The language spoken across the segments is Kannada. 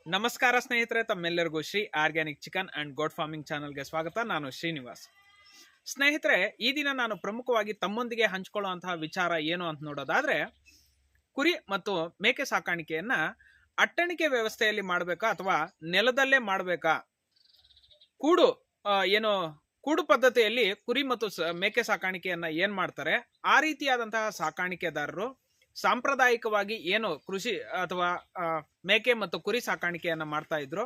ನಮಸ್ಕಾರ ಸ್ನೇಹಿತರೆ, ತಮ್ಮೆಲ್ಲರಿಗೂ Shri organic chicken and goat farming ಚಾನಲ್ಗೆ ಸ್ವಾಗತ. ನಾನು ಶ್ರೀನಿವಾಸ್. ಸ್ನೇಹಿತರೆ, ಈ ದಿನ ನಾನು ಪ್ರಮುಖವಾಗಿ ತಮ್ಮೊಂದಿಗೆ ಹಂಚಿಕೊಳ್ಳುವಂತಹ ವಿಚಾರ ಏನು ಅಂತ ನೋಡೋದಾದ್ರೆ, ಕುರಿ ಮತ್ತು ಮೇಕೆ ಸಾಕಾಣಿಕೆಯನ್ನ ಅಟ್ಟಣಿಕೆ ವ್ಯವಸ್ಥೆಯಲ್ಲಿ ಮಾಡಬೇಕಾ ಅಥವಾ ನೆಲದಲ್ಲೇ ಮಾಡಬೇಕಾ? ಕೂಡು ಕೂಡು ಪದ್ಧತಿಯಲ್ಲಿ ಕುರಿ ಮತ್ತು ಮೇಕೆ ಸಾಕಾಣಿಕೆಯನ್ನ ಏನ್ ಮಾಡ್ತಾರೆ, ಆ ರೀತಿಯಾದಂತಹ ಸಾಕಾಣಿಕೆದಾರರು ಸಾಂಪ್ರದಾಯಿಕವಾಗಿ ಏನು ಕೃಷಿ ಅಥವಾ ಮೇಕೆ ಮತ್ತು ಕುರಿ ಸಾಕಾಣಿಕೆಯನ್ನ ಮಾಡ್ತಾ ಇದ್ರು,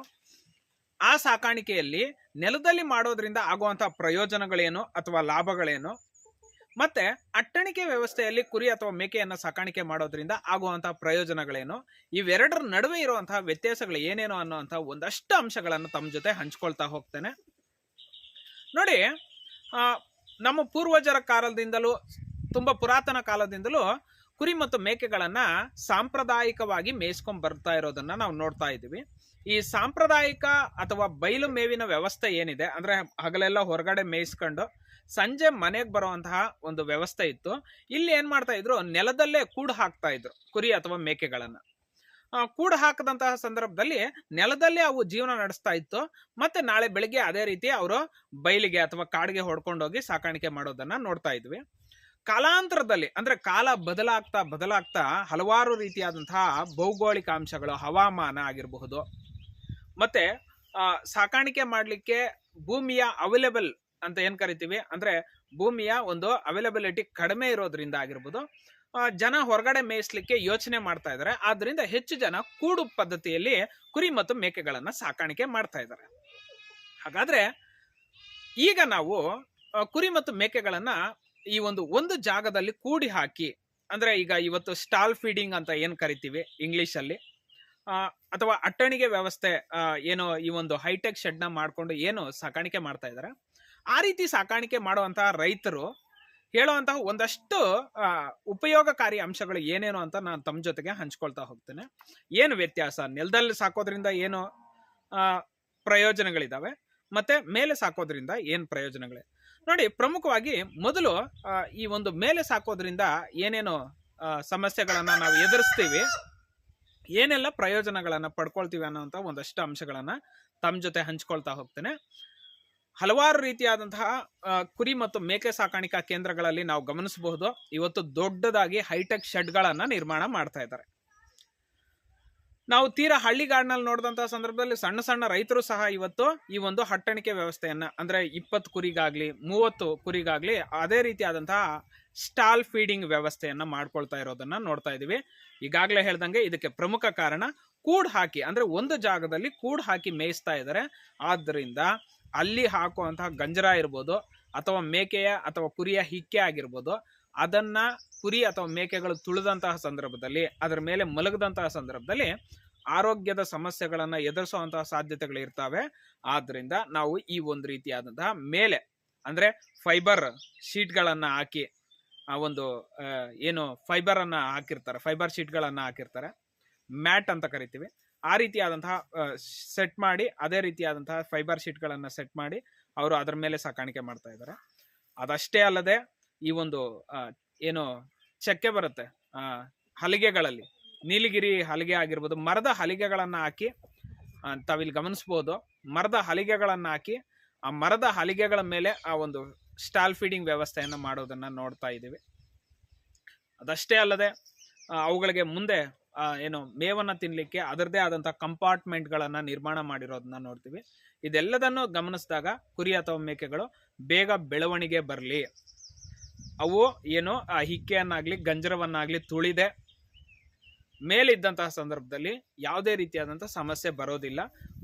ಆ ಸಾಕಾಣಿಕೆಯಲ್ಲಿ ನೆಲದಲ್ಲಿ ಮಾಡೋದ್ರಿಂದ ಆಗುವಂತಹ ಪ್ರಯೋಜನಗಳೇನು ಅಥವಾ ಲಾಭಗಳೇನು, ಮತ್ತೆ ಅಟ್ಟಣಿಕೆ ವ್ಯವಸ್ಥೆಯಲ್ಲಿ ಕುರಿ ಅಥವಾ ಮೇಕೆಯನ್ನ ಸಾಕಾಣಿಕೆ ಮಾಡೋದ್ರಿಂದ ಆಗುವಂತಹ ಪ್ರಯೋಜನಗಳೇನು, ಇವೆರಡರ ನಡುವೆ ಇರುವಂತಹ ವ್ಯತ್ಯಾಸಗಳು ಏನೇನು ಅನ್ನುವಂತಹ ಒಂದಷ್ಟು ಅಂಶಗಳನ್ನು ತಮ್ಮ ಜೊತೆ ಹಂಚ್ಕೊಳ್ತಾ ಹೋಗ್ತೇನೆ. ನೋಡಿ, ನಮ್ಮ ಪೂರ್ವಜರ ಕಾಲದಿಂದಲೂ, ತುಂಬಾ ಪುರಾತನ ಕಾಲದಿಂದಲೂ ಕುರಿ ಮತ್ತು ಮೇಕೆಗಳನ್ನ ಸಾಂಪ್ರದಾಯಿಕವಾಗಿ ಮೇಯಿಸ್ಕೊಂಡ್ ಬರ್ತಾ ಇರೋದನ್ನ ನಾವು ನೋಡ್ತಾ ಇದ್ದೀವಿ. ಈ ಸಾಂಪ್ರದಾಯಿಕ ಅಥವಾ ಬಯಲು ಮೇವಿನ ವ್ಯವಸ್ಥೆ ಏನಿದೆ, ಅಂದ್ರೆ ಹಗಲೆಲ್ಲ ಹೊರಗಡೆ ಮೇಯಿಸ್ಕೊಂಡು ಸಂಜೆ ಮನೆಗೆ ಬರುವಂತಹ ಒಂದು ವ್ಯವಸ್ಥೆ ಇತ್ತು. ಇಲ್ಲಿ ಏನ್ ಮಾಡ್ತಾ ಇದ್ರು, ನೆಲದಲ್ಲೇ ಕೂಡು ಹಾಕ್ತಾ ಇದ್ರು ಕುರಿ ಅಥವಾ ಮೇಕೆಗಳನ್ನ. ಕೂಡು ಹಾಕದಂತಹ ಸಂದರ್ಭದಲ್ಲಿ ನೆಲದಲ್ಲೇ ಅವು ಜೀವನ ನಡೆಸ್ತಾ ಇತ್ತು. ಮತ್ತೆ ನಾಳೆ ಬೆಳಿಗ್ಗೆ ಅದೇ ರೀತಿ ಅವರು ಬಯಲಿಗೆ ಅಥವಾ ಕಾಡಿಗೆ ಹೊಡ್ಕೊಂಡೋಗಿ ಸಾಕಾಣಿಕೆ ಮಾಡೋದನ್ನ ನೋಡ್ತಾ ಇದ್ವಿ. ಕಾಲಾಂತರದಲ್ಲಿ, ಅಂದ್ರೆ ಕಾಲ ಬದಲಾಗ್ತಾ ಹಲವಾರು ರೀತಿಯಾದಂತಹ ಭೌಗೋಳಿಕ ಅಂಶಗಳು, ಹವಾಮಾನ ಆಗಿರಬಹುದು, ಮತ್ತೆ ಸಾಕಾಣಿಕೆ ಮಾಡ್ಲಿಕ್ಕೆ ಭೂಮಿಯ ಅವೈಲೇಬಲ್ ಅಂತ ಏನ್ ಕರಿತೀವಿ, ಅಂದ್ರೆ ಭೂಮಿಯ ಒಂದು ಅವೈಲಬಿಲಿಟಿ ಕಡಿಮೆ ಇರೋದ್ರಿಂದ ಆಗಿರ್ಬೋದು, ಜನ ಹೊರಗಡೆ ಮೇಯಿಸ್ಲಿಕ್ಕೆ ಯೋಚನೆ ಮಾಡ್ತಾ ಇದ್ದಾರೆ. ಆದ್ರಿಂದ ಹೆಚ್ಚು ಜನ ಕೂಡು ಪದ್ಧತಿಯಲ್ಲಿ ಕುರಿ ಮತ್ತು ಮೇಕೆಗಳನ್ನ ಸಾಕಾಣಿಕೆ ಮಾಡ್ತಾ ಇದ್ದಾರೆ. ಹಾಗಾದ್ರೆ ಈಗ ನಾವು ಕುರಿ ಮತ್ತು ಮೇಕೆಗಳನ್ನ ಈ ಒಂದು ಜಾಗದಲ್ಲಿ ಕೂಡಿ ಹಾಕಿ, ಅಂದ್ರೆ ಈಗ ಇವತ್ತು ಸ್ಟಾಲ್ ಫೀಡಿಂಗ್ ಅಂತ ಏನ್ ಕರಿತೀವಿ ಇಂಗ್ಲಿಷ್ ಅಲ್ಲಿ, ಅಥವಾ ಅಟ್ಟಣಿಗೆ ವ್ಯವಸ್ಥೆ, ಏನು ಈ ಒಂದು ಹೈಟೆಕ್ ಶೆಡ್ ನ ಮಾಡ್ಕೊಂಡು ಏನು ಸಾಕಾಣಿಕೆ ಮಾಡ್ತಾ ಇದಾರೆ, ಆ ರೀತಿ ಸಾಕಾಣಿಕೆ ಮಾಡುವಂತಹ ರೈತರು ಹೇಳುವಂತಹ ಒಂದಷ್ಟು ಉಪಯೋಗಕಾರಿ ಅಂಶಗಳು ಏನೇನು ಅಂತ ನಾನು ತಮ್ಮ ಜೊತೆಗೆ ಹಂಚ್ಕೊಳ್ತಾ ಹೋಗ್ತೇನೆ. ಏನು ವ್ಯತ್ಯಾಸ, ನೆಲದಲ್ಲಿ ಸಾಕೋದ್ರಿಂದ ಏನು ಪ್ರಯೋಜನಗಳಿದಾವೆ, ಮತ್ತೆ ಮೇಲೆ ಸಾಕೋದ್ರಿಂದ ಏನ್ ಪ್ರಯೋಜನಗಳಿವೆ ನೋಡಿ. ಪ್ರಮುಖವಾಗಿ ಮೊದಲು ಈ ಒಂದು ಮೇಲೆ ಸಾಕೋದ್ರಿಂದ ಏನೇನು ಸಮಸ್ಯೆಗಳನ್ನ ನಾವು ಎದುರಿಸ್ತೀವಿ, ಏನೆಲ್ಲ ಪ್ರಯೋಜನಗಳನ್ನ ಪಡ್ಕೊಳ್ತೀವಿ ಅನ್ನೋಂಥ ಒಂದಷ್ಟು ಅಂಶಗಳನ್ನ ತಮ್ಮ ಜೊತೆ ಹಂಚ್ಕೊಳ್ತಾ ಹೋಗ್ತೇನೆ. ಹಲವಾರು ರೀತಿಯಾದಂತಹ ಕುರಿ ಮತ್ತು ಮೇಕೆ ಸಾಕಾಣಿಕಾ ಕೇಂದ್ರಗಳಲ್ಲಿ ನಾವು ಗಮನಿಸಬಹುದು, ಇವತ್ತು ದೊಡ್ಡದಾಗಿ ಹೈಟೆಕ್ ಶೆಡ್ಗಳನ್ನ ನಿರ್ಮಾಣ ಮಾಡ್ತಾ ಇದ್ದಾರೆ. ನಾವು ತೀರಾ ಹಳ್ಳಿಗಾಡಿನಲ್ಲಿ ನೋಡಿದಂತಹ ಸಂದರ್ಭದಲ್ಲಿ ಸಣ್ಣ ಸಣ್ಣ ರೈತರು ಸಹ ಇವತ್ತು ಈ ಒಂದು ಅಟ್ಟಣಿಕೆ ವ್ಯವಸ್ಥೆಯನ್ನ, ಅಂದ್ರೆ 20 ಕುರಿಗಾಗ್ಲಿ 30 ಕುರಿಗಾಗ್ಲಿ ಅದೇ ರೀತಿಯಾದಂತಹ ಸ್ಟಾಲ್ ಫೀಡಿಂಗ್ ವ್ಯವಸ್ಥೆಯನ್ನ ಮಾಡ್ಕೊಳ್ತಾ ಇರೋದನ್ನ ನೋಡ್ತಾ ಇದೀವಿ. ಈಗಾಗಲೇ ಹೇಳ್ದಂಗೆ ಇದಕ್ಕೆ ಪ್ರಮುಖ ಕಾರಣ ಕೂಡ್ ಹಾಕಿ, ಅಂದ್ರೆ ಒಂದು ಜಾಗದಲ್ಲಿ ಕೂಡ್ ಹಾಕಿ ಮೇಯಿಸ್ತಾ ಇದ್ದಾರೆ. ಆದ್ರಿಂದ ಅಲ್ಲಿ ಹಾಕುವಂತಹ ಗಂಜರ ಇರ್ಬೋದು, ಅಥವಾ ಮೇಕೆಯ ಅಥವಾ ಕುರಿಯ ಹಿಕ್ಕೆ ಆಗಿರ್ಬೋದು, ಅದನ್ನ ಕುರಿ ಅಥವಾ ಮೇಕೆಗಳು ತುಳಿದಂತಹ ಸಂದರ್ಭದಲ್ಲಿ, ಅದರ ಮೇಲೆ ಮಲಗದಂತಹ ಸಂದರ್ಭದಲ್ಲಿ ಆರೋಗ್ಯದ ಸಮಸ್ಯೆಗಳನ್ನ ಎದುರಿಸುವಂತಹ ಸಾಧ್ಯತೆಗಳು ಇರ್ತವೆ. ಆದ್ರಿಂದ ನಾವು ಈ ಒಂದು ರೀತಿಯಾದಂತಹ ಮೇಲೆ, ಅಂದ್ರೆ ಫೈಬರ್ ಶೀಟ್ಗಳನ್ನ ಹಾಕಿ, ಆ ಒಂದು ಏನು ಫೈಬರ್ ಅನ್ನ ಹಾಕಿರ್ತಾರೆ, ಫೈಬರ್ ಶೀಟ್ಗಳನ್ನ ಹಾಕಿರ್ತಾರೆ, ಮ್ಯಾಟ್ ಅಂತ ಕರಿತೀವಿ, ಆ ರೀತಿಯಾದಂತಹ ಸೆಟ್ ಮಾಡಿ, ಅದೇ ರೀತಿಯಾದಂತಹ ಫೈಬರ್ ಶೀಟ್ಗಳನ್ನ ಸೆಟ್ ಮಾಡಿ ಅವರು ಅದರ ಮೇಲೆ ಸಾಕಾಣಿಕೆ ಮಾಡ್ತಾ ಇದ್ದಾರೆ. ಅದಷ್ಟೇ ಅಲ್ಲದೆ ಈ ಒಂದು ಏನು ಚಕ್ಕೆ ಬರುತ್ತೆ ಹಲಿಗೆಗಳಲ್ಲಿ, ನೀಲಗಿರಿ ಹಲಿಗೆ ಆಗಿರ್ಬೋದು, ಮರದ ಹಲಿಗೆಗಳನ್ನ ಹಾಕಿ, ತಾವಿಲ್ಲಿ ಗಮನಿಸ್ಬೋದು, ಮರದ ಹಲಿಗೆಗಳನ್ನ ಹಾಕಿ ಆ ಮರದ ಹಲಿಗೆಗಳ ಮೇಲೆ ಆ ಒಂದು ಸ್ಟಾಲ್ ಫೀಡಿಂಗ್ ವ್ಯವಸ್ಥೆಯನ್ನ ಮಾಡೋದನ್ನ ನೋಡ್ತಾ ಇದ್ದೀವಿ. ಅದಷ್ಟೇ ಅಲ್ಲದೆ ಅವುಗಳಿಗೆ ಮುಂದೆ ಏನು ಮೇವನ್ನ ತಿನ್ಲಿಕ್ಕೆ ಅದರದೇ ಆದಂತಹ ಕಂಪಾರ್ಟ್ಮೆಂಟ್ಗಳನ್ನ ನಿರ್ಮಾಣ ಮಾಡಿರೋದನ್ನ ನೋಡ್ತೀವಿ. ಇದೆಲ್ಲದನ್ನು ಗಮನಿಸಿದಾಗ ಕುರಿ ಅಥವಾ ಮೇಕೆಗಳು ಬೇಗ ಬೆಳವಣಿಗೆ ಬರಲಿ, ಅವು ಏನು ಆ ಹಿಕ್ಕೆಯನ್ನಾಗ್ಲಿ ಗಂಜರವನ್ನಾಗ್ಲಿ ತುಳಿದೆ ಮೇಲಿದ್ದಂತಹ ಸಂದರ್ಭದಲ್ಲಿ ಯಾವುದೇ ರೀತಿಯಾದಂತಹ ಸಮಸ್ಯೆ ಬರೋದಿಲ್ಲ,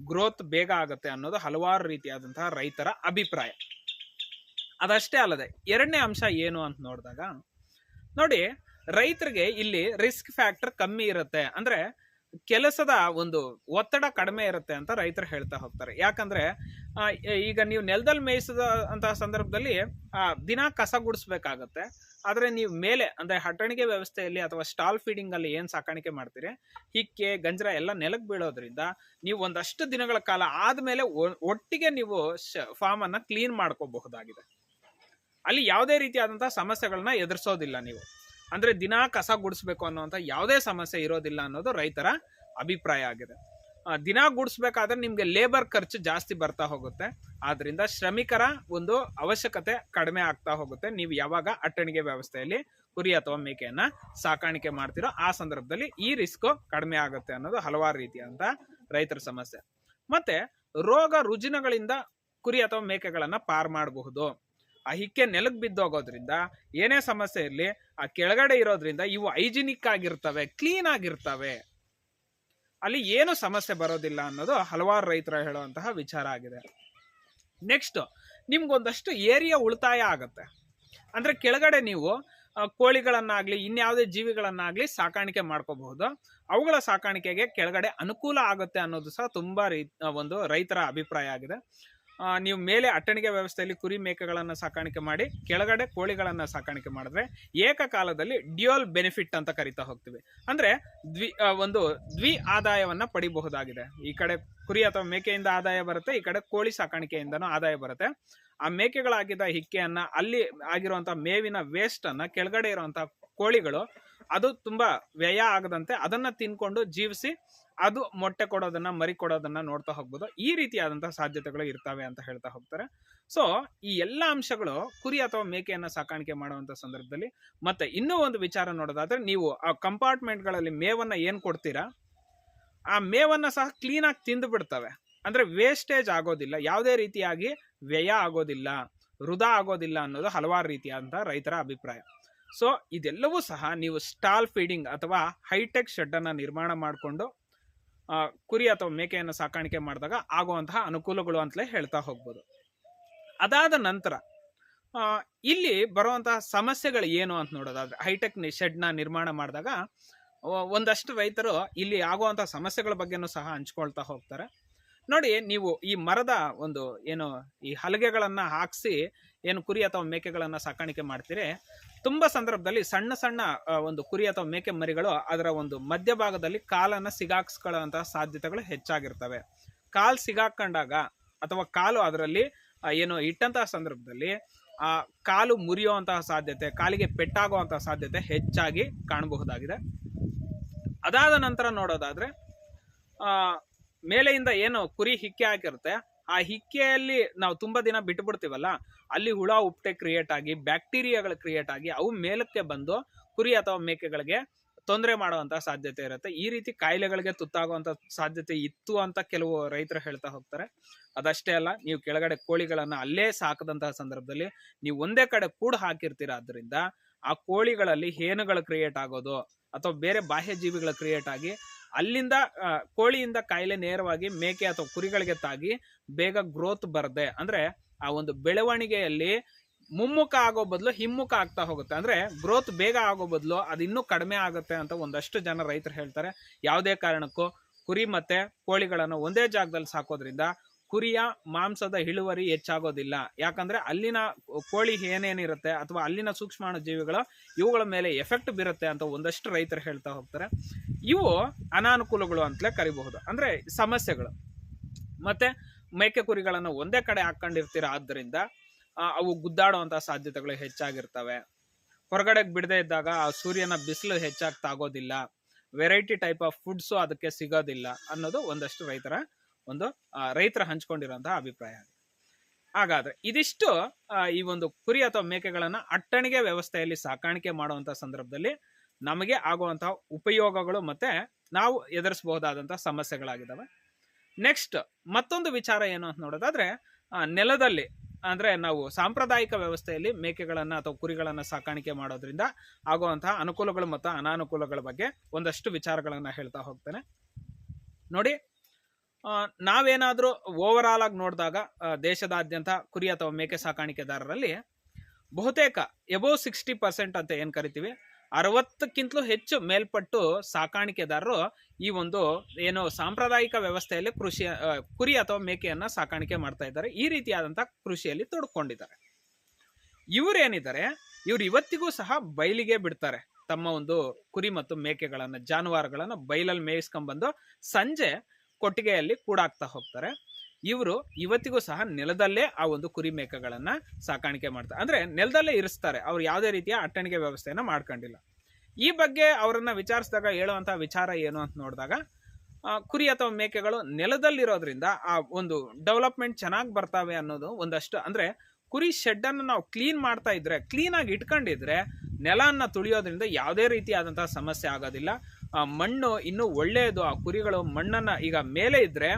ಗ್ರೋತ್ ಬೇಗ ಆಗುತ್ತೆ ಅನ್ನೋದು ಹಲವಾರು ರೀತಿಯಾದಂತಹ ರೈತರ ಅಭಿಪ್ರಾಯ. ಅದಷ್ಟೇ ಅಲ್ಲದೆ ಎರಡನೇ ಅಂಶ ಏನು ಅಂತ ನೋಡಿದಾಗ ನೋಡಿ, ರೈತರಿಗೆ ಇಲ್ಲಿ ರಿಸ್ಕ್ ಫ್ಯಾಕ್ಟರ್ ಕಮ್ಮಿ ಇರುತ್ತೆ, ಅಂದ್ರೆ ಕೆಲಸದ ಒಂದು ಒತ್ತಡ ಕಡಿಮೆ ಇರುತ್ತೆ ಅಂತ ರೈತರು ಹೇಳ್ತಾ ಹೋಗ್ತಾರೆ. ಯಾಕಂದ್ರೆ ಈಗ ನೀವು ನೆಲದಲ್ಲಿ ಮೇಯಿಸಿದ ಅಂತಹ ಸಂದರ್ಭದಲ್ಲಿ ದಿನ ಕಸ ಗುಡಿಸ್ಬೇಕಾಗತ್ತೆ. ಆದ್ರೆ ನೀವು ಮೇಲೆ, ಅಂದ್ರೆ ಅಟ್ಟಣಿಗೆ ವ್ಯವಸ್ಥೆಯಲ್ಲಿ ಅಥವಾ ಸ್ಟಾಲ್ ಫೀಡಿಂಗ್ ಅಲ್ಲಿ ಏನ್ ಸಾಕಾಣಿಕೆ ಮಾಡ್ತೀರಿ, ಹಿಕ್ಕೆ ಗಂಜರ ಎಲ್ಲ ನೆಲಕ್ಕೆ ಬೀಳೋದ್ರಿಂದ ನೀವು ಒಂದಷ್ಟು ದಿನಗಳ ಕಾಲ ಆದ್ಮೇಲೆ ಒಟ್ಟಿಗೆ ನೀವು ಫಾರ್ಮ್ ಅನ್ನ ಕ್ಲೀನ್ ಮಾಡ್ಕೋಬಹುದಾಗಿದೆ. ಅಲ್ಲಿ ಯಾವುದೇ ರೀತಿಯಾದಂತಹ ಸಮಸ್ಯೆಗಳನ್ನ ಎದುರಿಸೋದಿಲ್ಲ ನೀವು, ಅಂದ್ರೆ ದಿನಾ ಕಸ ಗುಡಿಸ್ಬೇಕು ಅನ್ನುವಂಥ ಯಾವುದೇ ಸಮಸ್ಯೆ ಇರೋದಿಲ್ಲ ಅನ್ನೋದು ರೈತರ ಅಭಿಪ್ರಾಯ ಆಗಿದೆ. ದಿನ ಗೂಡಿಸ್ಬೇಕಾದ್ರೆ ನಿಮಗೆ ಲೇಬರ್ ಖರ್ಚು ಜಾಸ್ತಿ ಬರ್ತಾ ಹೋಗುತ್ತೆ. ಆದ್ರಿಂದ ಶ್ರಮಿಕರ ಒಂದು ಅವಶ್ಯಕತೆ ಕಡಿಮೆ ಆಗ್ತಾ ಹೋಗುತ್ತೆ ನೀವು ಯಾವಾಗ ಅಟ್ಟಣಿಗೆ ವ್ಯವಸ್ಥೆಯಲ್ಲಿ ಕುರಿ ಅಥವಾ ಮೇಕೆಯನ್ನ ಸಾಕಾಣಿಕೆ ಮಾಡ್ತಿರೋ ಆ ಸಂದರ್ಭದಲ್ಲಿ ಈ ರಿಸ್ಕ್ ಕಡಿಮೆ ಆಗುತ್ತೆ ಅನ್ನೋದು ಹಲವಾರು ರೀತಿಯಾದಂತ ರೈತರ ಸಮಸ್ಯೆ. ಮತ್ತೆ ರೋಗ ರುಜಿನಗಳಿಂದ ಕುರಿ ಅಥವಾ ಮೇಕೆಗಳನ್ನ ಪಾರ್ ಮಾಡಬಹುದು. ಆ ಹಿಕ್ಕೆ ನೆಲಕ್ಕೆ ಬಿದ್ದೋಗೋದ್ರಿಂದ ಏನೇ ಸಮಸ್ಯೆ ಇರಲಿ ಆ ಕೆಳಗಡೆ ಇರೋದ್ರಿಂದ ಇವು ಹೈಜಿನಿಕ್ ಆಗಿರ್ತವೆ, ಕ್ಲೀನ್ ಆಗಿರ್ತವೆ, ಅಲ್ಲಿ ಏನು ಸಮಸ್ಯೆ ಬರೋದಿಲ್ಲ ಅನ್ನೋದು ಹಲವಾರು ರೈತರ ಹೇಳುವಂತಹ ವಿಚಾರ ಆಗಿದೆ. ನೆಕ್ಸ್ಟ್ ನಿಮ್ಗೊಂದಷ್ಟು ಏರಿಯಾ ಉಳಿತಾಯ ಆಗುತ್ತೆ. ಅಂದ್ರೆ ಕೆಳಗಡೆ ನೀವು ಕೋಳಿಗಳನ್ನಾಗ್ಲಿ ಇನ್ಯಾವುದೇ ಜೀವಿಗಳನ್ನಾಗ್ಲಿ ಸಾಕಾಣಿಕೆ ಮಾಡ್ಕೋಬಹುದು. ಅವುಗಳ ಸಾಕಾಣಿಕೆಗೆ ಕೆಳಗಡೆ ಅನುಕೂಲ ಆಗುತ್ತೆ ಅನ್ನೋದು ಸಹ ತುಂಬಾ ಒಂದು ರೈತರ ಅಭಿಪ್ರಾಯ ಆಗಿದೆ. ನೀವು ಮೇಲೆ ಅಟ್ಟಣಿಗೆ ವ್ಯವಸ್ಥೆಯಲ್ಲಿ ಕುರಿ ಮೇಕೆಗಳನ್ನ ಸಾಕಾಣಿಕೆ ಮಾಡಿ ಕೆಳಗಡೆ ಕೋಳಿಗಳನ್ನ ಸಾಕಾಣಿಕೆ ಮಾಡಿದ್ರೆ ಏಕಕಾಲದಲ್ಲಿ ಡ್ಯೂಯಲ್ ಬೆನಿಫಿಟ್ ಅಂತ ಕರಿತಾ ಹೋಗ್ತೀವಿ. ಅಂದ್ರೆ ದ್ವಿ ಆದಾಯವನ್ನ ಪಡಿಬಹುದಾಗಿದೆ. ಈ ಕಡೆ ಕುರಿ ಅಥವಾ ಮೇಕೆಯಿಂದ ಆದಾಯ ಬರುತ್ತೆ, ಈ ಕಡೆ ಕೋಳಿ ಸಾಕಾಣಿಕೆಯಿಂದನೂ ಆದಾಯ ಬರುತ್ತೆ. ಆ ಮೇಕೆಗಳಾಗಿದ್ದ ಹಿಕ್ಕೆಯನ್ನ ಅಲ್ಲಿ ಆಗಿರುವಂತಹ ಮೇವಿನ ವೇಸ್ಟ್ ಅನ್ನ ಕೆಳಗಡೆ ಇರುವಂತಹ ಕೋಳಿಗಳು ಅದು ತುಂಬಾ ವ್ಯಯ ಆಗದಂತೆ ಅದನ್ನ ತಿನ್ಕೊಂಡು ಜೀವಿಸಿ ಅದು ಮೊಟ್ಟೆ ಕೊಡೋದನ್ನ ಮರಿ ಕೊಡೋದನ್ನ ನೋಡ್ತಾ ಹೋಗ್ಬೋದು. ಈ ರೀತಿಯಾದಂತಹ ಸಾಧ್ಯತೆಗಳು ಇರ್ತವೆ ಅಂತ ಹೇಳ್ತಾ ಹೋಗ್ತಾರೆ. ಸೊ ಈ ಎಲ್ಲಾ ಅಂಶಗಳು ಕುರಿ ಅಥವಾ ಮೇಕೆಯನ್ನ ಸಾಕಾಣಿಕೆ ಮಾಡುವಂತ ಸಂದರ್ಭದಲ್ಲಿ ಮತ್ತೆ ಇನ್ನೂ ಒಂದು ವಿಚಾರ ನೋಡೋದಾದ್ರೆ, ನೀವು ಆ ಕಂಪಾರ್ಟ್ಮೆಂಟ್ಗಳಲ್ಲಿ ಮೇವನ್ನ ಏನ್ ಕೊಡ್ತೀರಾ ಆ ಮೇವನ್ನ ಸಹ ಕ್ಲೀನ್ ಆಗಿ ತಿಂದು ಬಿಡ್ತವೆ. ಅಂದ್ರೆ ವೇಸ್ಟೇಜ್ ಆಗೋದಿಲ್ಲ, ಯಾವುದೇ ರೀತಿಯಾಗಿ ವ್ಯಯ ಆಗೋದಿಲ್ಲ, ವೃಧಾ ಆಗೋದಿಲ್ಲ ಅನ್ನೋದು ಹಲವಾರು ರೀತಿಯಾದಂತಹ ರೈತರ ಅಭಿಪ್ರಾಯ. ಸೊ ಇದೆಲ್ಲವೂ ಸಹ ನೀವು ಸ್ಟಾಲ್ ಫೀಡಿಂಗ್ ಅಥವಾ ಹೈಟೆಕ್ ಶೆಡ್ ಅನ್ನ ನಿರ್ಮಾಣ ಮಾಡಿಕೊಂಡು ಕುರಿ ಅಥವಾ ಮೇಕೆಯನ್ನು ಸಾಕಾಣಿಕೆ ಮಾಡಿದಾಗ ಆಗುವಂತಹ ಅನುಕೂಲಗಳು ಅಂತಲೇ ಹೇಳ್ತಾ ಹೋಗ್ಬೋದು. ಅದಾದ ನಂತರ ಇಲ್ಲಿ ಬರುವಂತಹ ಸಮಸ್ಯೆಗಳು ಏನು ಅಂತ ನೋಡೋದಾದ್ರೆ, ಹೈಟೆಕ್ ಶೆಡ್ನ ನಿರ್ಮಾಣ ಮಾಡಿದಾಗ ಒಂದಷ್ಟು ರೈತರು ಇಲ್ಲಿ ಆಗುವಂತಹ ಸಮಸ್ಯೆಗಳ ಬಗ್ಗೆನೂ ಸಹ ಹಂಚ್ಕೊಳ್ತಾ ಹೋಗ್ತಾರೆ. ನೋಡಿ, ನೀವು ಈ ಮರದ ಒಂದು ಏನು ಈ ಹಲಗೆಗಳನ್ನ ಹಾಕಿಸಿ ಏನು ಕುರಿ ಅಥವಾ ಮೇಕೆಗಳನ್ನ ಸಾಕಾಣಿಕೆ ಮಾಡ್ತೀರಿ, ತುಂಬಾ ಸಂದರ್ಭದಲ್ಲಿ ಸಣ್ಣ ಸಣ್ಣ ಒಂದು ಕುರಿ ಅಥವಾ ಮೇಕೆ ಮರಿಗಳು ಅದರ ಒಂದು ಮಧ್ಯಭಾಗದಲ್ಲಿ ಕಾಲನ್ನ ಸಿಗಾಕ್ಸ್ಕೊಳ್ಳುವಂತಹ ಸಾಧ್ಯತೆಗಳು ಹೆಚ್ಚಾಗಿರ್ತವೆ. ಕಾಲು ಸಿಗಾಕೊಂಡಾಗ ಅಥವಾ ಕಾಲು ಅದರಲ್ಲಿ ಏನು ಇಟ್ಟಂತಹ ಸಂದರ್ಭದಲ್ಲಿ ಆ ಕಾಲು ಮುರಿಯುವಂತಹ ಸಾಧ್ಯತೆ, ಕಾಲಿಗೆ ಪೆಟ್ಟಾಗುವಂತಹ ಸಾಧ್ಯತೆ ಹೆಚ್ಚಾಗಿ ಕಾಣಬಹುದಾಗಿದೆ. ಅದಾದ ನಂತರ ನೋಡೋದಾದ್ರೆ ಮೇಲೆಯಿಂದ ಏನು ಕುರಿ ಹಿಕ್ಕೆ ಹಾಕಿರುತ್ತೆ ಆ ಹಿಕ್ಕೆಯಲ್ಲಿ ನಾವು ತುಂಬಾ ದಿನ ಬಿಟ್ಟು ಬಿಡ್ತೀವಲ್ಲ, ಅಲ್ಲಿ ಹುಳ ಉಪ್ಟೆ ಕ್ರಿಯೇಟ್ ಆಗಿ ಬ್ಯಾಕ್ಟೀರಿಯಾಗಳು ಕ್ರಿಯೇಟ್ ಆಗಿ ಅವು ಮೇಲಕ್ಕೆ ಬಂದು ಕುರಿ ಅಥವಾ ಮೇಕೆಗಳಿಗೆ ತೊಂದರೆ ಮಾಡುವಂತಹ ಸಾಧ್ಯತೆ ಇರುತ್ತೆ. ಈ ರೀತಿ ಕಾಯಿಲೆಗಳಿಗೆ ತುತ್ತಾಗುವಂತ ಸಾಧ್ಯತೆ ಇತ್ತು ಅಂತ ಕೆಲವು ರೈತರು ಹೇಳ್ತಾ ಹೋಗ್ತಾರೆ. ಅದಷ್ಟೇ ಅಲ್ಲ, ನೀವು ಕೆಳಗಡೆ ಕೋಳಿಗಳನ್ನ ಅಲ್ಲೇ ಸಾಕದಂತಹ ಸಂದರ್ಭದಲ್ಲಿ ನೀವು ಒಂದೇ ಕಡೆ ಕೂಡ ಹಾಕಿರ್ತೀರ. ಆದ್ರಿಂದ ಆ ಕೋಳಿಗಳಲ್ಲಿ ಹೇನುಗಳು ಕ್ರಿಯೇಟ್ ಆಗೋದು ಅಥವಾ ಬೇರೆ ಬಾಹ್ಯ ಜೀವಿಗಳ ಕ್ರಿಯೇಟ್ ಆಗಿ ಅಲ್ಲಿಂದ ಕೋಳಿಯಿಂದ ಕಾಯಿಲೆ ನೇರವಾಗಿ ಮೇಕೆ ಅಥವಾ ಕುರಿಗಳಿಗೆ ತಾಗಿ ಬೇಗ ಗ್ರೋತ್ ಬರದೆ, ಅಂದ್ರೆ ಆ ಒಂದು ಬೆಳವಣಿಗೆಯಲ್ಲಿ ಮುಮ್ಮುಖ ಆಗೋ ಬದಲು ಹಿಮ್ಮುಖ ಆಗ್ತಾ ಹೋಗುತ್ತೆ. ಅಂದ್ರೆ ಗ್ರೋತ್ ಬೇಗ ಆಗೋ ಬದಲು ಅದು ಇನ್ನೂ ಕಡಿಮೆ ಆಗುತ್ತೆ ಅಂತ ಒಂದಷ್ಟು ಜನ ರೈತರು ಹೇಳ್ತಾರೆ. ಯಾವುದೇ ಕಾರಣಕ್ಕೂ ಕುರಿ ಮತ್ತೆ ಕೋಳಿಗಳನ್ನು ಒಂದೇ ಜಾಗದಲ್ಲಿ ಸಾಕೋದ್ರಿಂದ ಕುರಿಯ ಮಾಂಸದ ಇಳುವರಿ ಹೆಚ್ಚಾಗೋದಿಲ್ಲ. ಯಾಕಂದ್ರೆ ಅಲ್ಲಿನ ಕೋಳಿ ಏನೇನಿರುತ್ತೆ ಅಥವಾ ಅಲ್ಲಿನ ಸೂಕ್ಷ್ಮಾಣು ಜೀವಿಗಳು ಇವುಗಳ ಮೇಲೆ ಎಫೆಕ್ಟ್ ಬೀರುತ್ತೆ ಅಂತ ಒಂದಷ್ಟು ರೈತರು ಹೇಳ್ತಾ ಹೋಗ್ತಾರೆ. ಇವು ಅನಾನುಕೂಲಗಳು ಅಂತಲೇ ಕರಿಬಹುದು, ಅಂದ್ರೆ ಸಮಸ್ಯೆಗಳು. ಮತ್ತೆ ಮೇಕೆ ಕುರಿಗಳನ್ನು ಒಂದೇ ಕಡೆ ಹಾಕೊಂಡಿರ್ತೀರ, ಆದ್ದರಿಂದ ಅವು ಗುದ್ದಾಡುವಂತಹ ಸಾಧ್ಯತೆಗಳು ಹೆಚ್ಚಾಗಿರ್ತವೆ. ಹೊರಗಡೆಗೆ ಬಿಡದೇ ಇದ್ದಾಗ ಆ ಸೂರ್ಯನ ಬಿಸಿಲು ಹೆಚ್ಚಾಗಿ ತಾಗೋದಿಲ್ಲ, ವೆರೈಟಿ ಟೈಪ್ ಆಫ್ ಫುಡ್ಸು ಅದಕ್ಕೆ ಸಿಗೋದಿಲ್ಲ ಅನ್ನೋದು ಒಂದಷ್ಟು ರೈತರ ಹಂಚ್ಕೊಂಡಿರುವಂತಹ ಅಭಿಪ್ರಾಯ. ಹಾಗಾದ್ರೆ ಇದಿಷ್ಟು ಈ ಒಂದು ಕುರಿ ಅಥವಾ ಮೇಕೆಗಳನ್ನ ಅಟ್ಟಣಿಗೆ ವ್ಯವಸ್ಥೆಯಲ್ಲಿ ಸಾಕಾಣಿಕೆ ಮಾಡುವಂತಹ ಸಂದರ್ಭದಲ್ಲಿ ನಮಗೆ ಆಗುವಂತಹ ಉಪಯೋಗಗಳು ಮತ್ತೆ ನಾವು ಎದುರಿಸಬಹುದಾದಂತಹ ಸಮಸ್ಯೆಗಳಾಗಿದ್ದಾವೆ. ನೆಕ್ಸ್ಟ್ ಮತ್ತೊಂದು ವಿಚಾರ ಏನು ಅಂತ ನೋಡೋದಾದ್ರೆ, ನೆಲದಲ್ಲಿ ಅಂದ್ರೆ ನಾವು ಸಾಂಪ್ರದಾಯಿಕ ವ್ಯವಸ್ಥೆಯಲ್ಲಿ ಮೇಕೆಗಳನ್ನ ಅಥವಾ ಕುರಿಗಳನ್ನ ಸಾಕಾಣಿಕೆ ಮಾಡೋದ್ರಿಂದ ಆಗುವಂತಹ ಅನುಕೂಲಗಳು ಮತ್ತು ಅನಾನುಕೂಲಗಳ ಬಗ್ಗೆ ಒಂದಷ್ಟು ವಿಚಾರಗಳನ್ನ ಹೇಳ್ತಾ ಹೋಗ್ತೇನೆ. ನೋಡಿ, ನಾವೇನಾದ್ರೂ ಓವರ್ ಆಲ್ ಆಗಿ ನೋಡಿದಾಗ ದೇಶದಾದ್ಯಂತ ಕುರಿ ಅಥವಾ ಮೇಕೆ ಸಾಕಾಣಿಕೆದಾರರಲ್ಲಿ ಬಹುತೇಕ ಎಬೋವ್ 60% ಅಂತ ಏನ್ ಕರಿತೀವಿ, 60ಕ್ಕಿಂತಲೂ ಹೆಚ್ಚು ಮೇಲ್ಪಟ್ಟು ಸಾಕಾಣಿಕೆದಾರರು ಈ ಒಂದು ಏನು ಸಾಂಪ್ರದಾಯಿಕ ವ್ಯವಸ್ಥೆಯಲ್ಲಿ ಕುರಿ ಅಥವಾ ಮೇಕೆಯನ್ನ ಸಾಕಾಣಿಕೆ ಮಾಡ್ತಾ ಇದ್ದಾರೆ. ಈ ರೀತಿಯಾದಂತಹ ಕೃಷಿಯಲ್ಲಿ ತೊಡ್ಕೊಂಡಿದ್ದಾರೆ. ಇವರೇನಿದ್ದಾರೆ, ಇವ್ರು ಇವತ್ತಿಗೂ ಸಹ ಬಯಲಿಗೆ ಬಿಡ್ತಾರೆ ತಮ್ಮ ಒಂದು ಕುರಿ ಮತ್ತು ಮೇಕೆಗಳನ್ನ, ಜಾನುವಾರುಗಳನ್ನ ಬಯಲಲ್ಲಿ ಮೇಯಿಸ್ಕೊಂಡ್ಬಂದು ಸಂಜೆ ಕೊಟ್ಟಿಗೆಯಲ್ಲಿ ಕೂಡಾಕ್ತಾ ಹೋಗ್ತಾರೆ. ಇವರು ಇವತ್ತಿಗೂ ಸಹ ನೆಲದಲ್ಲೇ ಆ ಒಂದು ಕುರಿ ಮೇಕೆಗಳನ್ನ ಸಾಕಾಣಿಕೆ ಮಾಡ್ತಾರೆ, ಅಂದ್ರೆ ನೆಲದಲ್ಲೇ ಇರಿಸ್ತಾರೆ. ಅವ್ರು ಯಾವುದೇ ರೀತಿಯ ಅಟ್ಟಣಿಗೆ ವ್ಯವಸ್ಥೆಯನ್ನ ಮಾಡ್ಕೊಂಡಿಲ್ಲ. ಈ ಬಗ್ಗೆ ಅವರನ್ನ ವಿಚಾರಿಸಿದಾಗ ಹೇಳುವಂತಹ ವಿಚಾರ ಏನು ಅಂತ ನೋಡಿದಾಗ, ಕುರಿ ಅಥವಾ ಮೇಕೆಗಳು ನೆಲದಲ್ಲಿರೋದ್ರಿಂದ ಆ ಒಂದು ಡೆವಲಪ್ಮೆಂಟ್ ಚೆನ್ನಾಗಿ ಬರ್ತಾವೆ ಅನ್ನೋದು ಒಂದಷ್ಟು. ಅಂದ್ರೆ ಕುರಿ ಶೆಡ್ ಅನ್ನು ನಾವು ಕ್ಲೀನ್ ಮಾಡ್ತಾ ಇದ್ರೆ, ಕ್ಲೀನ್ ಆಗಿ ಇಟ್ಕೊಂಡಿದ್ರೆ ನೆಲನ್ನ ತುಳಿಯೋದ್ರಿಂದ ಯಾವುದೇ ರೀತಿಯಾದಂತಹ ಸಮಸ್ಯೆ ಆಗೋದಿಲ್ಲ. ಮಣ್ಣು ಇನ್ನೂ ಒಳ್ಳೆಯದು. ಆ ಕುರಿಗಳು ಮಣ್ಣನ್ನ ಈಗ ಮೇಲೆ ಇದ್ರೆ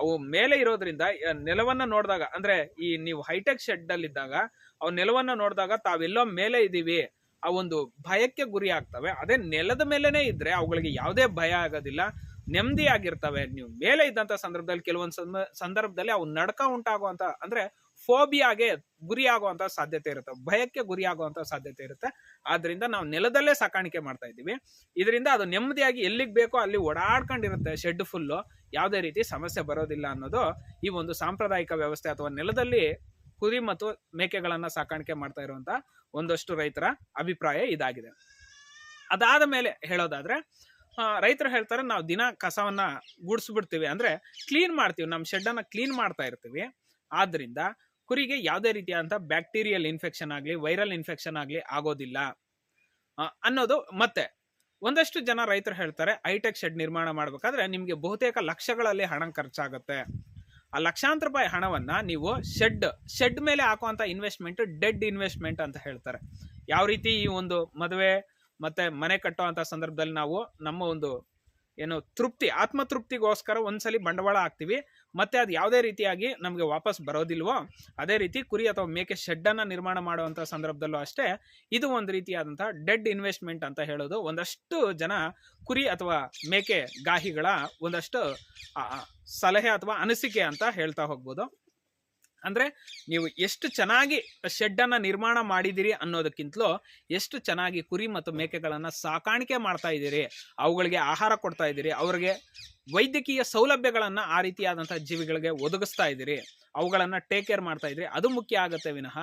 ಅವು ಮೇಲೆ ಇರೋದ್ರಿಂದ ನೆಲವನ್ನ ನೋಡಿದಾಗ, ಅಂದ್ರೆ ಈ ನೀವು ಹೈಟೆಕ್ ಶೆಡ್ ಅಲ್ಲಿ ಇದ್ದಾಗ ಅವು ನೆಲವನ್ನ ನೋಡಿದಾಗ ತಾವೆಲ್ಲೋ ಮೇಲೆ ಇದೀವಿ ಆ ಒಂದು ಭಯಕ್ಕೆ ಗುರಿ ಆಗ್ತವೆ. ಅದೇ ನೆಲದ ಮೇಲೆನೆ ಇದ್ರೆ ಅವುಗಳಿಗೆ ಯಾವುದೇ ಭಯ ಆಗೋದಿಲ್ಲ, ನೆಮ್ಮದಿಯಾಗಿರ್ತವೆ. ನೀವು ಮೇಲೆ ಇದ್ದಂತ ಸಂದರ್ಭದಲ್ಲಿ ಕೆಲವೊಂದು ಸಂದರ್ಭದಲ್ಲಿ ಅವು ನಡ್ಕ ಉಂಟಾಗುವಂತ, ಅಂದ್ರೆ ಫೋಬಿಯಾಗೆ ಗುರಿ ಆಗುವಂತ ಸಾಧ್ಯತೆ ಇರುತ್ತೆ, ಭಯಕ್ಕೆ ಗುರಿ ಆಗುವಂತ ಸಾಧ್ಯತೆ ಇರುತ್ತೆ. ಆದ್ರಿಂದ ನಾವು ನೆಲದಲ್ಲೇ ಸಾಕಾಣಿಕೆ ಮಾಡ್ತಾ ಇದ್ದೀವಿ. ಇದರಿಂದ ಅದು ನೆಮ್ಮದಿಯಾಗಿ ಎಲ್ಲಿಗೆ ಬೇಕೋ ಅಲ್ಲಿ ಓಡಾಡ್ಕೊಂಡಿರುತ್ತೆ ಶೆಡ್ ಫುಲ್ಲು, ಯಾವುದೇ ರೀತಿ ಸಮಸ್ಯೆ ಬರೋದಿಲ್ಲ ಅನ್ನೋದು ಈ ಒಂದು ಸಾಂಪ್ರದಾಯಿಕ ವ್ಯವಸ್ಥೆ ಅಥವಾ ನೆಲದಲ್ಲಿ ಕುರಿ ಮತ್ತು ಮೇಕೆಗಳನ್ನ ಸಾಕಾಣಿಕೆ ಮಾಡ್ತಾ ಇರುವಂತ ಒಂದಷ್ಟು ರೈತರ ಅಭಿಪ್ರಾಯ ಇದಾಗಿದೆ. ಅದಾದ ಮೇಲೆ ಹೇಳೋದಾದ್ರೆ ರೈತರು ಹೇಳ್ತಾರೆ, ನಾವು ದಿನ ಕಸವನ್ನ ಗುಡಿಸ್ಬಿಡ್ತೀವಿ, ಅಂದ್ರೆ ಕ್ಲೀನ್ ಮಾಡ್ತೀವಿ, ನಮ್ಮ ಶೆಡ್ ಅನ್ನ ಕ್ಲೀನ್ ಮಾಡ್ತಾ ಇರ್ತೀವಿ. ಆದ್ರಿಂದ ಕುರಿಗೆ ಯಾವುದೇ ರೀತಿಯಾದಂತ ಬ್ಯಾಕ್ಟೀರಿಯಲ್ ಇನ್ಫೆಕ್ಷನ್ ಆಗ್ಲಿ, ವೈರಲ್ ಇನ್ಫೆಕ್ಷನ್ ಆಗ್ಲಿ ಆಗೋದಿಲ್ಲ ಅನ್ನೋದು. ಮತ್ತೆ ಒಂದಷ್ಟು ಜನ ರೈತರು ಹೇಳ್ತಾರೆ, ಹೈಟೆಕ್ ಶೆಡ್ ನಿರ್ಮಾಣ ಮಾಡ್ಬೇಕಾದ್ರೆ ನಿಮ್ಗೆ ಬಹುತೇಕ ಲಕ್ಷಗಳಲ್ಲಿ ಹಣ ಖರ್ಚಾಗುತ್ತೆ. ಆ ಲಕ್ಷಾಂತರ ರೂಪಾಯಿ ಹಣವನ್ನ ನೀವು ಶೆಡ್ ಮೇಲೆ ಹಾಕುವಂತ ಇನ್ವೆಸ್ಟ್ಮೆಂಟ್ ಡೆಡ್ ಇನ್ವೆಸ್ಟ್ಮೆಂಟ್ ಅಂತ ಹೇಳ್ತಾರೆ. ಯಾವ ರೀತಿ ಈ ಒಂದು ಮದುವೆ ಮತ್ತೆ ಮನೆ ಕಟ್ಟುವಂತ ಸಂದರ್ಭದಲ್ಲಿ ನಾವು ನಮ್ಮ ಒಂದು ಏನು ಆತ್ಮತೃಪ್ತಿಗೋಸ್ಕರ ಒಂದ್ಸಲಿ ಬಂಡವಾಳ ಹಾಕ್ತಿವಿ, ಮತ್ತೆ ಅದು ಯಾವುದೇ ರೀತಿಯಾಗಿ ನಮ್ಗೆ ವಾಪಸ್ ಬರೋದಿಲ್ವೋ, ಅದೇ ರೀತಿ ಕುರಿ ಅಥವಾ ಮೇಕೆ ಶೆಡ್ ಅನ್ನ ನಿರ್ಮಾಣ ಮಾಡುವಂತ ಸಂದರ್ಭದಲ್ಲೂ ಅಷ್ಟೇ ಇದು ಒಂದು ರೀತಿಯಾದಂತಹ ಡೆಡ್ ಇನ್ವೆಸ್ಟ್ಮೆಂಟ್ ಅಂತ ಹೇಳೋದು ಒಂದಷ್ಟು ಜನ ಕುರಿ ಅಥವಾ ಮೇಕೆ ಗಾಹಿಗಳ ಒಂದಷ್ಟು ಸಲಹೆ ಅಥವಾ ಅನಿಸಿಕೆ ಅಂತ ಹೇಳ್ತಾ ಹೋಗ್ಬೋದು. ಅಂದ್ರೆ ನೀವು ಎಷ್ಟು ಚೆನ್ನಾಗಿ ಶೆಡ್ ಅನ್ನ ನಿರ್ಮಾಣ ಮಾಡಿದಿರಿ ಅನ್ನೋದಕ್ಕಿಂತಲೂ ಎಷ್ಟು ಚೆನ್ನಾಗಿ ಕುರಿ ಮತ್ತು ಮೇಕೆಗಳನ್ನ ಸಾಕಾಣಿಕೆ ಮಾಡ್ತಾ ಇದ್ದೀರಿ, ಅವುಗಳಿಗೆ ಆಹಾರ ಕೊಡ್ತಾ ಇದ್ದೀರಿ, ಅವ್ರಿಗೆ ವೈದ್ಯಕೀಯ ಸೌಲಭ್ಯಗಳನ್ನ ಆ ರೀತಿಯಾದಂತಹ ಜೀವಿಗಳಿಗೆ ಒದಗಿಸ್ತಾ ಇದ್ದೀರಿ, ಅವುಗಳನ್ನ ಟೇಕ್ ಕೇರ್ ಮಾಡ್ತಾ ಇದ್ರಿ, ಅದು ಮುಖ್ಯ ಆಗುತ್ತೆ ವಿನಃ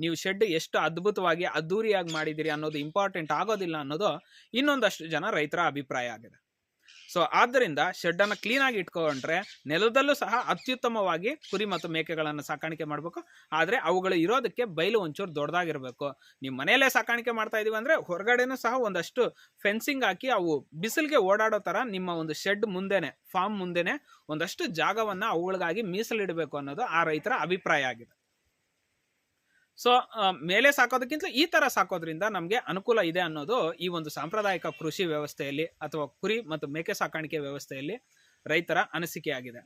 ನೀವು ಶೆಡ್ ಎಷ್ಟು ಅದ್ಭುತವಾಗಿ ಅದ್ದೂರಿಯಾಗಿ ಮಾಡಿದಿರಿ ಅನ್ನೋದು ಇಂಪಾರ್ಟೆಂಟ್ ಆಗೋದಿಲ್ಲ ಅನ್ನೋದು ಇನ್ನೊಂದಷ್ಟು ಜನ ರೈತರ ಅಭಿಪ್ರಾಯ ಆಗಿದೆ. ಸೊ ಆದ್ದರಿಂದ ಶೆಡ್ ಅನ್ನ ಕ್ಲೀನ್ ಆಗಿ ಇಟ್ಕೊಂಡ್ರೆ ನೆಲದಲ್ಲೂ ಸಹ ಅತ್ಯುತ್ತಮವಾಗಿ ಕುರಿ ಮತ್ತು ಮೇಕೆಗಳನ್ನ ಸಾಕಾಣಿಕೆ ಮಾಡ್ಬೇಕು. ಆದ್ರೆ ಅವುಗಳು ಇರೋದಕ್ಕೆ ಬಯಲು ಒಂಚೂರು ದೊಡ್ಡದಾಗಿರ್ಬೇಕು. ನೀವು ಮನೆಯಲ್ಲೇ ಸಾಕಾಣಿಕೆ ಮಾಡ್ತಾ ಇದೀವಿ ಅಂದ್ರೆ ಹೊರಗಡೆನೂ ಸಹ ಒಂದಷ್ಟು ಫೆನ್ಸಿಂಗ್ ಹಾಕಿ ಅವು ಬಿಸಿಲಿಗೆ ಓಡಾಡೋ ತರ ನಿಮ್ಮ ಒಂದು ಶೆಡ್ ಮುಂದೆನೆ, ಫಾರ್ಮ್ ಮುಂದೆನೆ ಒಂದಷ್ಟು ಜಾಗವನ್ನ ಅವುಗಳಿಗಾಗಿ ಮೀಸಲಿಡಬೇಕು ಅನ್ನೋದು ಆ ರೈತರ ಅಭಿಪ್ರಾಯ ಆಗಿದೆ. ಸೊ ಮೇಲೆ ಸಾಕೋದಕ್ಕಿಂತ ಈ ತರ ಸಾಕೋದ್ರಿಂದ ನಮ್ಗೆ ಅನುಕೂಲ ಇದೆ ಅನ್ನೋದು ಈ ಒಂದು ಸಾಂಪ್ರದಾಯಿಕ ಕೃಷಿ ವ್ಯವಸ್ಥೆಯಲ್ಲಿ ಅಥವಾ ಕುರಿ ಮತ್ತು ಮೇಕೆ ಸಾಕಾಣಿಕೆ ವ್ಯವಸ್ಥೆಯಲ್ಲಿ ರೈತರ ಅನಿಸಿಕೆಯಾಗಿದೆ.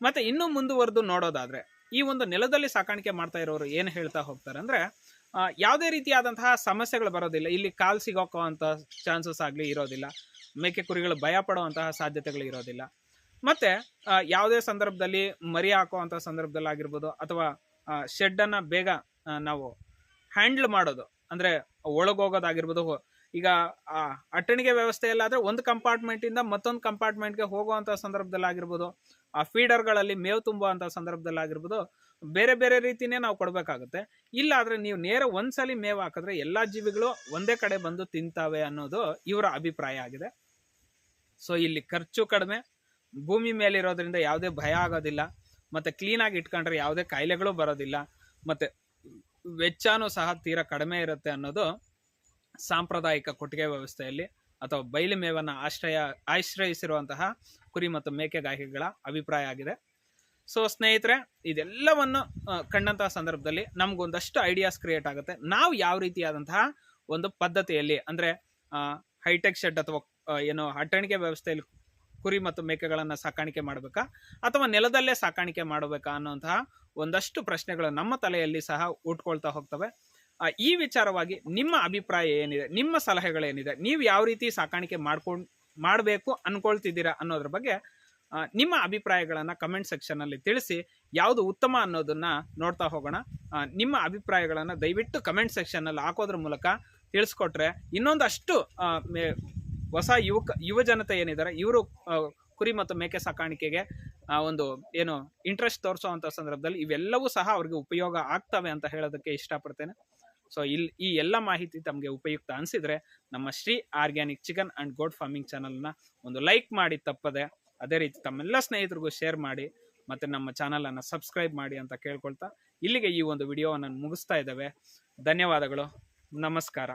ಮತ್ತೆ ಇನ್ನೂ ಮುಂದುವರೆದು ನೋಡೋದಾದ್ರೆ ಈ ಒಂದು ನೆಲದಲ್ಲಿ ಸಾಕಾಣಿಕೆ ಮಾಡ್ತಾ ಇರೋರು ಏನು ಹೇಳ್ತಾ ಹೋಗ್ತಾರೆ ಅಂದ್ರೆ ಯಾವುದೇ ರೀತಿಯಾದಂತಹ ಸಮಸ್ಯೆಗಳು ಬರೋದಿಲ್ಲ, ಇಲ್ಲಿ ಕಾಲ್ ಸಿಗೋಕುವಂತ ಚಾನ್ಸಸ್ ಆಗ್ಲಿ ಇರೋದಿಲ್ಲ, ಮೇಕೆ ಕುರಿಗಳು ಭಯ ಪಡುವಂತಹ ಸಾಧ್ಯತೆಗಳು ಇರೋದಿಲ್ಲ. ಮತ್ತೆ ಯಾವುದೇ ಸಂದರ್ಭದಲ್ಲಿ ಮರಿ ಹಾಕುವಂತ ಸಂದರ್ಭದಲ್ಲಿ ಆಗಿರ್ಬೋದು ಅಥವಾ ಶೆಡ್ ಅನ್ನ ಬೇಗ ನಾವು ಹ್ಯಾಂಡಲ್ ಮಾಡೋದು, ಅಂದ್ರೆ ಒಳಗೋಗೋದಾಗಿರ್ಬೋದು. ಈಗ ಅಟ್ಟಣಿಗೆ ವ್ಯವಸ್ಥೆಯಲ್ಲಾದ್ರೆ ಒಂದು ಕಂಪಾರ್ಟ್ಮೆಂಟ್ ಇಂದ ಮತ್ತೊಂದು ಕಂಪಾರ್ಟ್ಮೆಂಟ್ಗೆ ಹೋಗುವಂತ ಸಂದರ್ಭದಲ್ಲಿ ಆಗಿರ್ಬೋದು, ಆ ಫೀಡರ್ಗಳಲ್ಲಿ ಮೇವು ತುಂಬುವಂತ ಸಂದರ್ಭದಲ್ಲಿ ಆಗಿರ್ಬೋದು, ಬೇರೆ ಬೇರೆ ರೀತಿನೇ ನಾವು ಕೊಡ್ಬೇಕಾಗುತ್ತೆ. ಇಲ್ಲ ಆದ್ರೆ ನೀವು ನೇರ ಒಂದ್ಸಲಿ ಮೇವು ಹಾಕಿದ್ರೆ ಎಲ್ಲಾ ಜೀವಿಗಳು ಒಂದೇ ಕಡೆ ಬಂದು ತಿಂತಾವೆ ಅನ್ನೋದು ಇವರ ಅಭಿಪ್ರಾಯ ಆಗಿದೆ. ಸೊ ಇಲ್ಲಿ ಖರ್ಚು ಕಡಿಮೆ, ಭೂಮಿ ಮೇಲೆ ಇರೋದ್ರಿಂದ ಯಾವುದೇ ಭಯ ಆಗೋದಿಲ್ಲ, ಮತ್ತೆ ಕ್ಲೀನ್ ಆಗಿ ಇಟ್ಕೊಂಡ್ರೆ ಯಾವುದೇ ಕಾಯಿಲೆಗಳು ಬರೋದಿಲ್ಲ, ಮತ್ತೆ ವೆಚ್ಚನೂ ಸಹ ತೀರಾ ಕಡಿಮೆ ಇರುತ್ತೆ ಅನ್ನೋದು ಸಾಂಪ್ರದಾಯಿಕ ಕೊಟ್ಟಿಗೆ ವ್ಯವಸ್ಥೆಯಲ್ಲಿ ಅಥವಾ ಬಯಲು ಮೇವನ್ನ ಆಶ್ರಯಿಸಿರುವಂತಹ ಕುರಿ ಮತ್ತು ಮೇಕೆಗಾಹಿಗಳ ಅಭಿಪ್ರಾಯ ಆಗಿದೆ. ಸೊ ಸ್ನೇಹಿತರೆ, ಇದೆಲ್ಲವನ್ನು ಕಂಡಂತಹ ಸಂದರ್ಭದಲ್ಲಿ ನಮ್ಗೊಂದಷ್ಟು ಐಡಿಯಾಸ್ ಕ್ರಿಯೇಟ್ ಆಗುತ್ತೆ. ನಾವು ಯಾವ ರೀತಿಯಾದಂತಹ ಒಂದು ಪದ್ಧತಿಯಲ್ಲಿ ಅಂದ್ರೆ ಹೈಟೆಕ್ ಶೆಡ್ ಅಥವಾ ಏನು ಅಟ್ಟಣಿಗೆ ವ್ಯವಸ್ಥೆಯಲ್ಲಿ ಕುರಿ ಮತ್ತು ಮೇಕೆಗಳನ್ನ ಸಾಕಾಣಿಕೆ ಮಾಡಬೇಕಾ ಅಥವಾ ನೆಲದಲ್ಲೇ ಸಾಕಾಣಿಕೆ ಮಾಡಬೇಕಾ ಅನ್ನುವಂತಹ ಒಂದಷ್ಟು ಪ್ರಶ್ನೆಗಳು ನಮ್ಮ ತಲೆಯಲ್ಲಿ ಸಹ ಉಟ್ಕೊಳ್ತಾ ಹೋಗ್ತವೆ. ಈ ವಿಚಾರವಾಗಿ ನಿಮ್ಮ ಅಭಿಪ್ರಾಯ ಏನಿದೆ, ನಿಮ್ಮ ಸಲಹೆಗಳೇನಿದೆ, ನೀವು ಯಾವ ರೀತಿ ಸಾಕಾಣಿಕೆ ಮಾಡಬೇಕು ಅನ್ಕೊಳ್ತಿದ್ದೀರಾ ಅನ್ನೋದ್ರ ಬಗ್ಗೆ ನಿಮ್ಮ ಅಭಿಪ್ರಾಯಗಳನ್ನ ಕಮೆಂಟ್ ಸೆಕ್ಷನ್ ಅಲ್ಲಿ ತಿಳಿಸಿ. ಯಾವುದು ಉತ್ತಮ ಅನ್ನೋದನ್ನ ನೋಡ್ತಾ ಹೋಗೋಣ. ನಿಮ್ಮ ಅಭಿಪ್ರಾಯಗಳನ್ನ ದಯವಿಟ್ಟು ಕಮೆಂಟ್ ಸೆಕ್ಷನ್ ಅಲ್ಲಿ ಹಾಕೋದ್ರ ಮೂಲಕ ತಿಳಿಸ್ಕೊಟ್ರೆ ಇನ್ನೊಂದಷ್ಟು ಹೊಸ ಯುವ ಜನತೆ ಏನಿದ್ದಾರೆ ಇವರು ಕುರಿ ಮತ್ತು ಮೇಕೆ ಸಾಕಾಣಿಕೆಗೆ ಒಂದು ಏನು ಇಂಟ್ರೆಸ್ಟ್ ತೋರಿಸುವಂತ ಸಂದರ್ಭದಲ್ಲಿ ಇವೆಲ್ಲವೂ ಸಹ ಅವ್ರಿಗೆ ಉಪಯೋಗ ಆಗ್ತವೆ ಅಂತ ಹೇಳೋದಕ್ಕೆ ಇಷ್ಟಪಡ್ತೇನೆ. ಸೊ ಈ ಎಲ್ಲ ಮಾಹಿತಿ ತಮಗೆ ಉಪಯುಕ್ತ ಅನಿಸಿದ್ರೆ ನಮ್ಮ Shri organic chicken and goat farming ಚಾನಲ್ನ ಒಂದು ಲೈಕ್ ಮಾಡಿ ತಪ್ಪದೆ, ಅದೇ ರೀತಿ ತಮ್ಮೆಲ್ಲ ಸ್ನೇಹಿತರಿಗೂ ಶೇರ್ ಮಾಡಿ, ಮತ್ತೆ ನಮ್ಮ ಚಾನಲ್ ಅನ್ನು ಸಬ್ಸ್ಕ್ರೈಬ್ ಮಾಡಿ ಅಂತ ಕೇಳ್ಕೊಳ್ತಾ ಇಲ್ಲಿಗೆ ಈ ಒಂದು ವಿಡಿಯೋವನ್ನು ಮುಗಿಸ್ತಾ ಇದ್ದೇವೆ. ಧನ್ಯವಾದಗಳು, ನಮಸ್ಕಾರ.